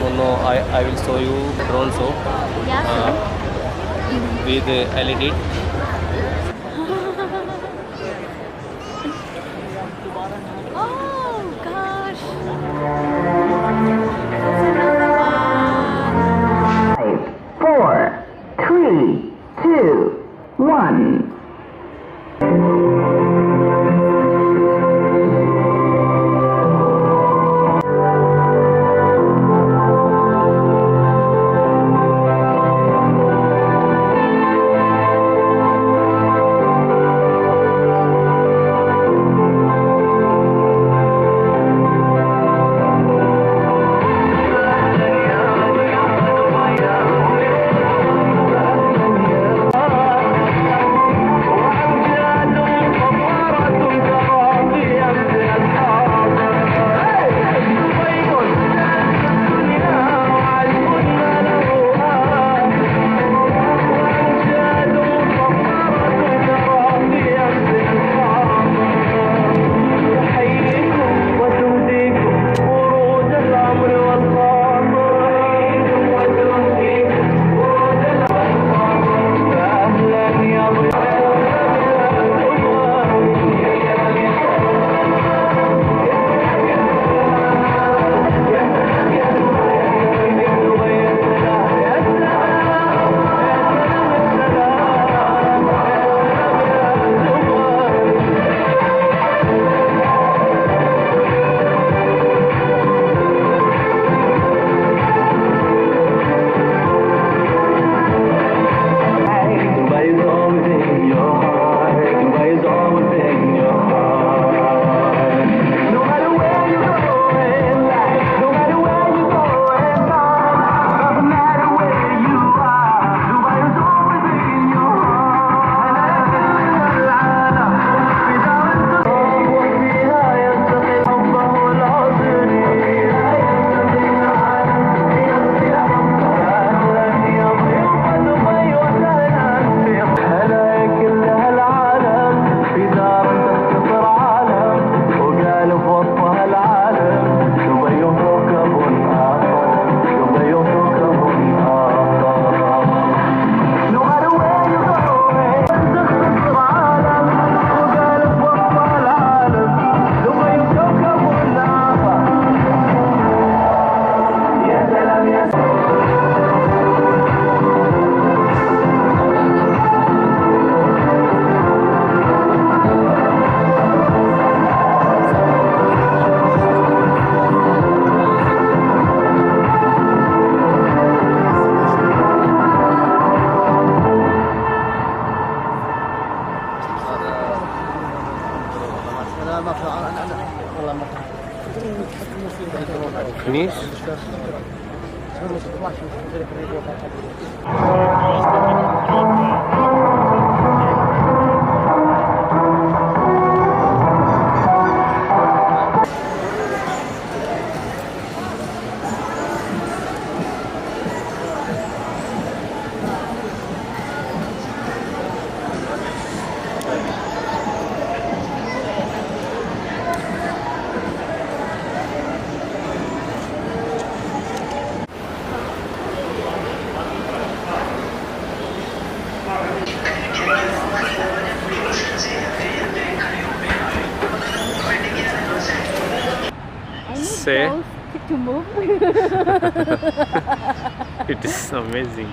Oh no, I will show you drone show Yeah, with LED. oh gosh. Another one. 5, 4, 3, 2, 1. Finish. Say To move. it is amazing.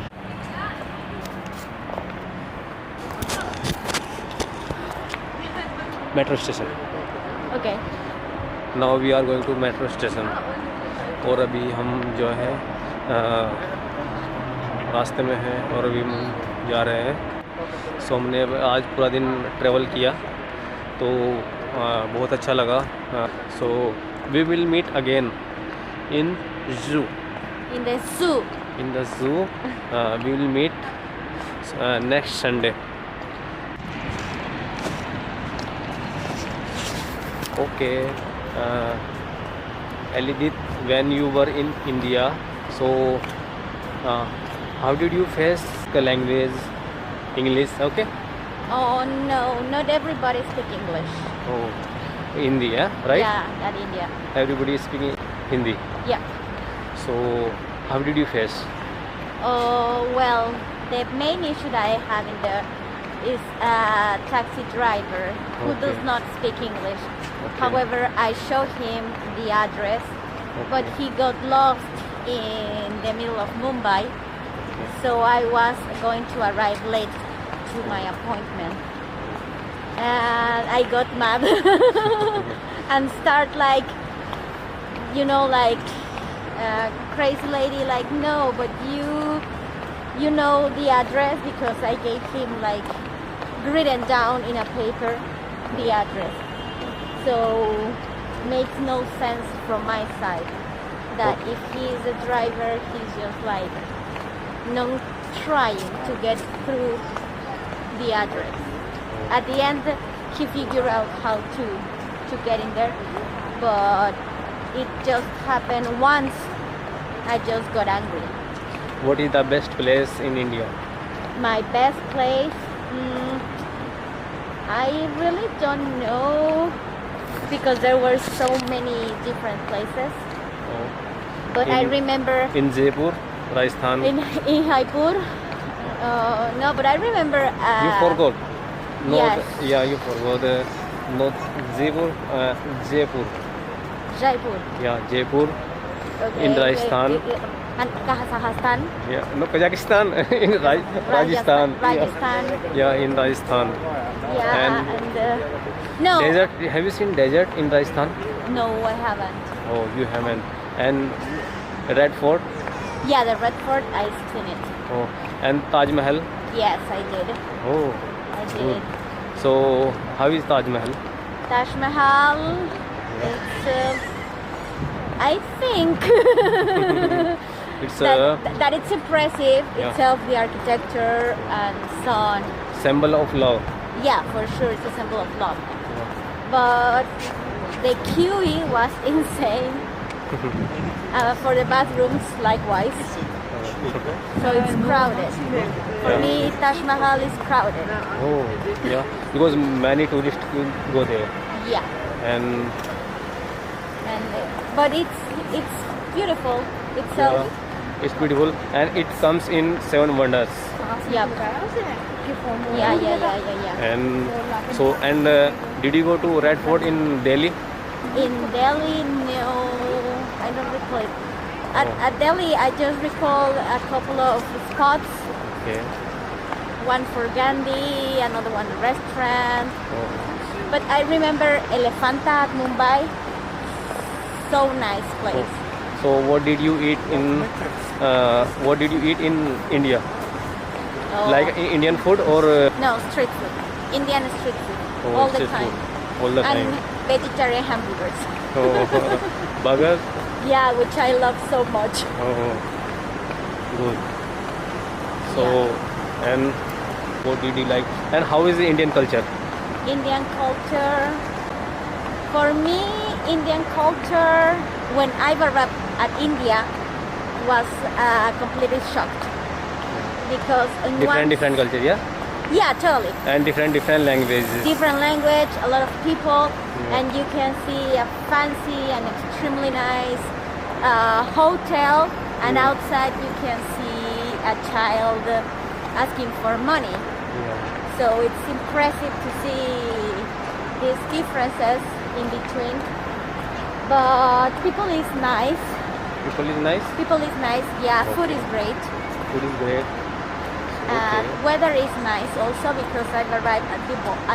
Metro station. Okay. Now we are going to metro station. और अभी हम जो है रास्ते में हैं और अभी हम जा रहे हैं। सो हमने आज पूरा दिन ट्रैवल किया तो बहुत अच्छा लगा। So we will meet again in zoo. In the zoo. In the zoo, we will meet next Sunday. Okay, Elidit, when you were in India, so how did you face the language English? Okay. Oh no, not everybody speak English. Oh, Hindi, right? Yeah, at India. Everybody is speaking Hindi. Yeah. So, how did you face? Oh, well, the main issue that I have in there is a taxi driver who does Okay. not speak English. Okay. However, I show him the address, but Okay. he got lost in the middle of Mumbai, Okay. so I was going to arrive late to my appointment. And I got mad and start like, like crazy lady, like, no, but you know the address, because I gave him like written down in a paper the address. So makes no sense from my side that if he is a driver, he's just like not trying to get through the address. At the end, he figured out how to get in there, but it just happened once. I just got angry. What is the best place in India? My best place, I really don't know, because there were so many different places. Oh. But I In- remember In Jaipur, Rajasthan. in Jaipur. No, but I remember. You forgot. Not, yes. Yeah, you forgot. Not Jaipur. Jaipur. Jaipur. Yeah, Jaipur. Okay. In Rajasthan. And Kazakhstan. Yeah, no, Kazakhstan. In Rajasthan. Rajasthan. Yeah, in Rajasthan. Yeah. And no. desert. Have you seen desert in Rajasthan? No, I haven't. Oh, you haven't. And Red Fort. Yeah, the Red Fort, I've seen it. Oh, and Taj Mahal. Yes, I did. Oh, I good. did. So, how is Taj Mahal? Taj Mahal. It's. I think It's that, a that it's impressive Yeah. itself, the architecture and so on. symbol of love. Yeah, for sure, it's a symbol of love. But the queuing was insane. For the bathrooms, likewise. So it's crowded. For Yeah. me, Taj Mahal is crowded. Oh, yeah. Because many tourists will go there. Yeah, And but it's beautiful itself. it's beautiful. And it comes in 7 wonders. Yeah. Yeah. And so, and did you go to Red Fort in Delhi? In Delhi, no, I don't recall it. Oh. At Delhi, I just recall a couple of spots. Okay. One for Gandhi, another one a restaurant. Oh. But I remember Elephanta at Mumbai. So nice place. So, what did you eat in? What did you eat in India? Oh. Like Indian food or No, street food. Indian street food. oh, all the street time. food? All the And time. vegetarian hamburgers. Oh, burgers. Yeah, which I love so much. Oh, good. So, and what did you like? And how is the Indian culture? Indian culture. For me, Indian culture, when I arrived at India, was completely shocked. Because in Different culture, yeah? Yeah, totally. And different languages. Different language, a lot of people, Yeah. and you can see a fancy and extremely nice hotel, and Yeah. outside you can see a child asking for money. Yeah. So it's impressive to see these differences in between. But people is nice. People is nice. People is nice. Yeah, food Okay. is great. Food is great. Okay. Weather is nice also, because I've arrived at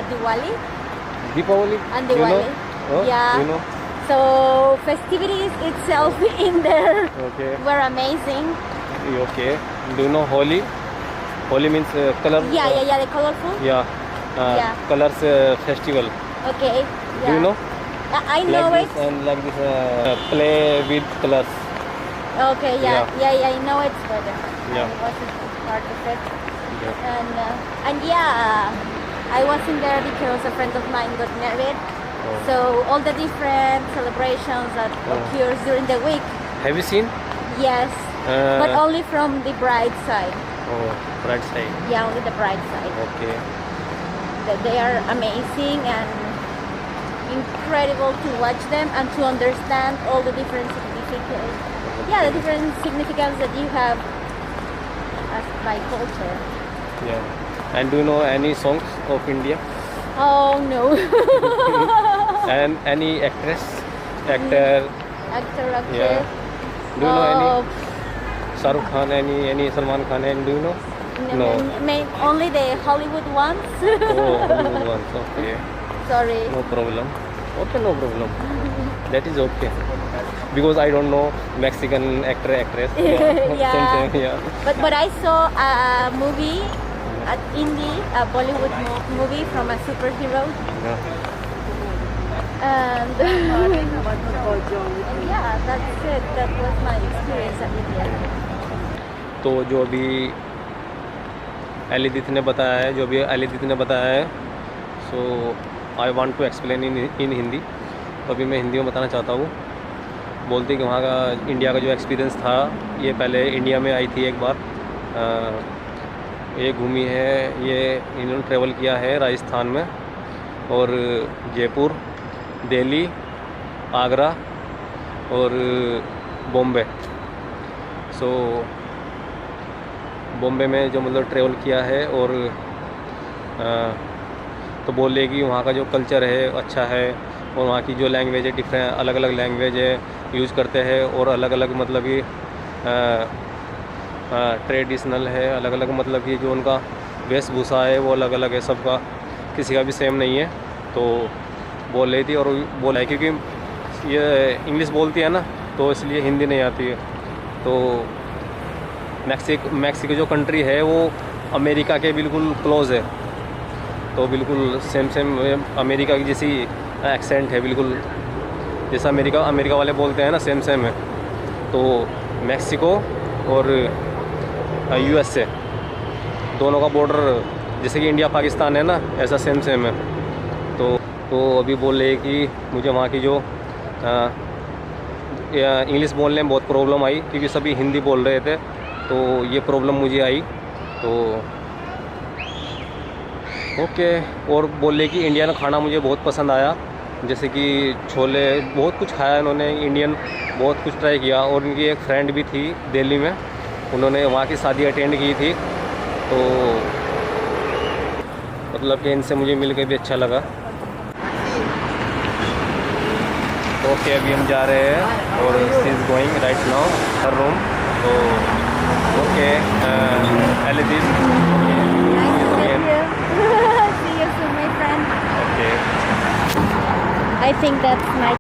Diwali. Deepavali. And You Diwali. know? Oh, Yeah. You know? So festivities itself in there Okay. were amazing. Okay. Do you know Holi? Holi means color. Yeah, the colorful. Yeah. Yeah. Colors festival. Okay. Yeah. Do you know? I know like it. this and like this play with colors. Okay, yeah, I know it's better. Yeah. I wasn't part of it. Yeah. And yeah, I was in there because a friend of mine got married. Oh. So all the different celebrations that occurs during the week, Have you seen? yes, but only from the bride side. Oh, right side. Yeah, only the bride side. Okay. They are amazing and incredible to watch them and to understand all the different significance Yeah, the different significance that you have as by culture. Yeah. And do you know any songs of India? Oh no. And any actress, actor? Actor, Yeah. actress. Do you know Oh, any Shah Rukh Khan, any Salman Khan? And do you know? No. Only the Hollywood ones. Oh, Hollywood ones. Okay. Sorry. No problem. Okay, no problem. That is okay. Because I don't know Mexican actor, actress. Yeah. Same, yeah. But I saw a movie at indie, a Bollywood movie from a superhero, Yeah. and yeah, that's it. That was my experience at India. तो जो अभी एलिदित ने बताया है, so I want to explain in Hindi. तो अभी मैं हिंदी में बताना चाहता हूँ। बोलते कि वहाँ का इंडिया का जो एक्सपीरियंस था, ये पहले इंडिया में आई थी एक बार, ये घूमी है, ये इन्होंने ट्रैवल किया है राजस्थान में और जयपुर, दिल्ली, आगरा और बॉम्बे। सो बॉम्बे में जो मतलब ट्रैवल किया है और तो बोले कि वहाँ का जो कल्चर है अच्छा है और वहाँ की जो लैंग्वेज है डिफरेंट, अलग अलग लैंग्वेज है यूज़ करते हैं और अलग अलग मतलब कि ट्रेडिशनल है, अलग अलग मतलब कि जो उनका वेशभूषा है वो अलग अलग है, सबका किसी का भी सेम नहीं है। तो बोल रही थी और बोला है क्योंकि ये इंग्लिश बोलती है ना, तो इसलिए हिंदी नहीं आती है। तो मैक्सिको जो कंट्री है वो अमेरिका के बिल्कुल क्लोज है, तो बिल्कुल सेम अमेरिका की जैसी एक्सेंट है, बिल्कुल जैसा अमेरिका वाले बोलते हैं ना, सेम है। तो मैक्सिको और यूएसए दोनों का बॉर्डर जैसे कि इंडिया पाकिस्तान है ना, ऐसा सेम है। तो अभी बोल रहे कि मुझे वहाँ की जो इंग्लिश बोलने में बहुत प्रॉब्लम आई क्योंकि सभी हिंदी बोल रहे थे, तो ये प्रॉब्लम मुझे आई। तो ओके, और बोले कि इंडियन खाना मुझे बहुत पसंद आया, जैसे कि छोले, बहुत कुछ खाया इन्होंने, इंडियन बहुत कुछ ट्राई किया। और इनकी एक फ्रेंड भी थी दिल्ली में, उन्होंने वहाँ की शादी अटेंड की थी, तो मतलब कि इनसे मुझे मिल के भी अच्छा लगा। ओके, अभी हम जा रहे हैं और she is going right now her room. तो ओके, एलिदित, See you soon, my friend. Okay. I think that's my